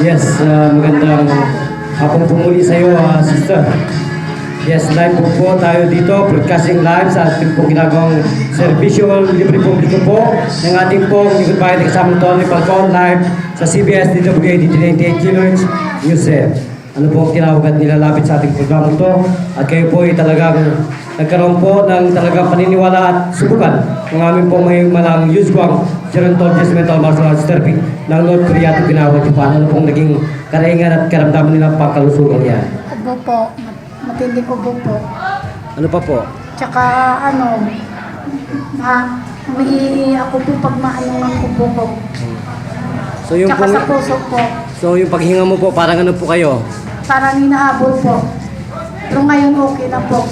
Yes, magandang hapong pumuli sa iyo, sister. Yes, live po tayo dito, broadcasting live sa ating pong ginagawang serbisyo libre publiko po ng ating pong Likod Bayan kasama Tony Falcon live sa CBS DWAD 98 kHz News. Ano po ang tinawag at nilalapit sa ating programa ito at kayo po ay talagang nagkaroon po ng talagang paniniwala at subukan ng aming po may malang Yuzhuang Gerontologist Mental Martial Arts Therapy ng North Korea at Okinawa, Japan. Ano pong naging karaingan at karamdaman nila pagkalusugan niya? Ubo po. Matinding ubo po. Ano pa po? Tsaka umiihi ako po pag maano ng ubo ko. So yung Tsaka pong, sa puso po. so yung paghinga mo po, parang ano po kayo? Parang hinahabol po. Pero ngayon okay na po.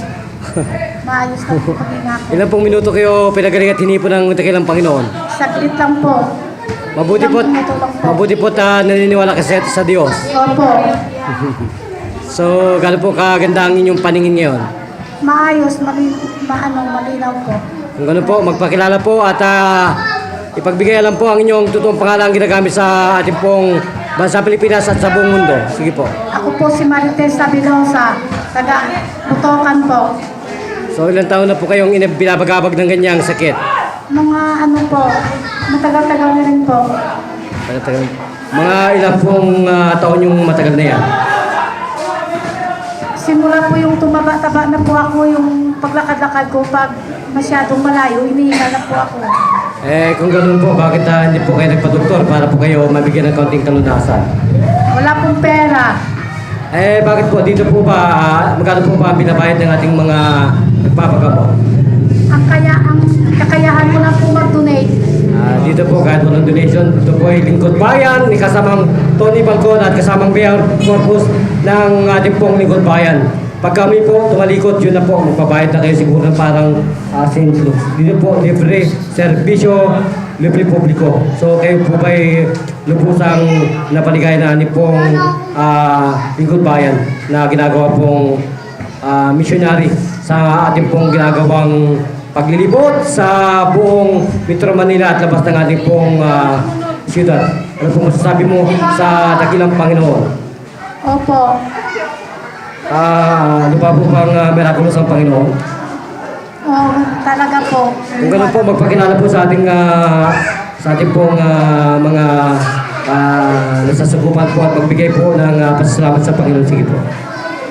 Maayos na po paghinga ko. Ilan pong minuto kayo pinagaling at hinipo ng dakilang Panginoon? Saglit lang po. Mabuti po, Ilang minuto lang po. mabuti po naniniwala kasi sa Diyos. Opo. So, gano'n po kaganda ang inyong paningin ngayon? Maayos, malinaw po. Kung gano'n po, magpakilala po at ipagbigay alam po ang inyong totoong pangalan ginagamit sa ating pong bansa Pilipinas at sa buong mundo. Sige po. Ako po si Marites Sabilosa, taga Butokan po. So, ilang taon na po kayong binabagabag ng ganyang sakit? Mga po, matagal-tagal na rin po. Tagal-tagal. Mga ilang pong taon yung matagal na yan? Simula po yung tumaba-taba na po ako, yung paglakad-lakad ko, pag masyadong malayo, inihinga na po ako. Kung gano'n po, bakit hindi po kayo nagpa-doktor para po kayo mabigyan ng kaunting kalunasan? Wala pong pera. Bakit po? Dito po ba, magkano po ba binabayad ng ating mga nagpapagamot? Ang kakayahan ko lang po mag-donate. Dito po, kahit walang donation, ito po ay Lingkod Bayan, ni kasamang Tony Falcon at kasamang Mayor Corpus ng ating pong Lingkod Bayan. Pag kami po tumalikod, yun na po, magbabayad na kayo siguro ng parang St. Luke's. Dito po, libre, serbisyo, libre publiko. So kayo po ba'y lubusang napaligay na ni pong Lingkod Bayan na ginagawa pong missionary sa ating pong ginagawang paglilibot sa buong Metro Manila at labas ng ating pong siyudad. Ano pong masasabi mo sa dakilang Panginoon? Opo. Ano ba po bang miraculous ang Panginoon? Oo, talaga po. Kung gano'n po, magpakilala po sa ating pong mga nasasagupan po at magbigay po ng pasasalamat sa Panginoon. Sige po.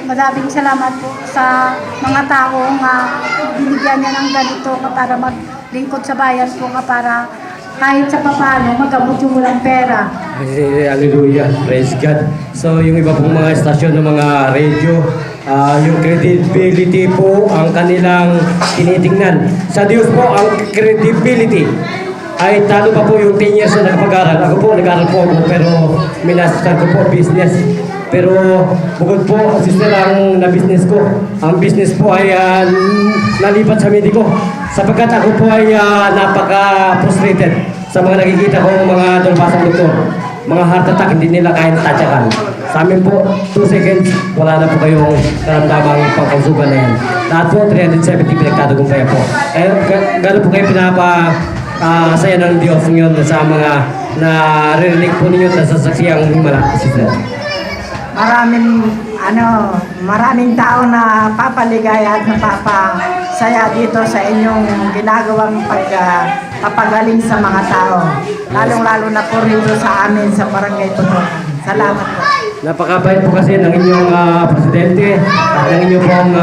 Maraming salamat po sa mga tao nga binigyan niya ng ganito para maglingkod sa bayan po para kahit sa papano magamot yung walang pera. Hallelujah, praise God. So yung iba pong mga estasyon ng mga radio, yung credibility po ang kanilang tinitingnan. Sa Diyos po ang credibility ay talo pa po yung 10 years na nakapag-aral. Ako po, nag-aral po ako pero minastan ko po business. Pero bukod po, sister, ang na-business ko. Ang business po ay nalipat sa mediko. Sapagkat ako po ay napaka-frustrated sa mga nakikita kong mga dalbasang doktor. Mga heart attack, hindi nila kaya natatsakan. Sa amin po, 2 seconds, wala na po kayong karamdamang pangkausugan na yan. Lahat po, 370 pinagtatagumpay po. Kaya gano'n po kayo saya ng Diyos ngayon sa mga naririnig po ninyo sa sasaksiyang himala, sister. Maraming tao na papaligaya at napapasaya dito sa inyong ginagawang pagpapagaling sa mga tao. Lalong-lalo na po rito sa amin sa Barangay Tutok. Salamat po. Napakabait po kasi ng inyong presidente at ng inyong pong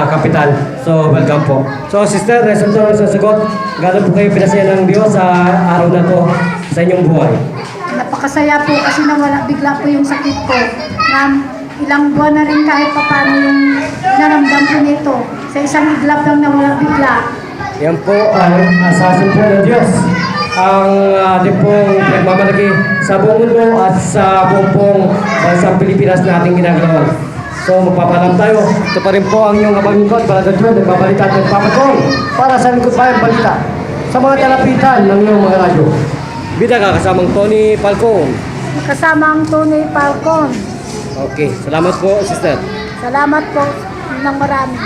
kapital. So, welcome po. So, sister, resulta sa sagot. Gano'n po kayo pinasaya ng Diyos sa araw na to sa inyong buhay? Napakasaya po kasi nawala bigla po yung sakit ko. Na ilang buwan na rin kahit paano yung naramdam ko nito. Sa isang iglap lang nawala bigla. Yan po ang asasin po ng Diyos. Ang ating pong nagmamalaki sa buong mundo at sa buong bansang Pilipinas na ating ginagawa. So magpapalam tayo. Ito pa rin po ang inyong abang lingkod para sa Diyos, nagbabalita at nagpapatol para sa Lingkod Bayan Balita sa mga talapitan ng iyong mga radyo. Bida ka kasamang Tony Falcon. Kasama ang Tony Falcon. Okay, salamat po, sister. Salamat po ng marami.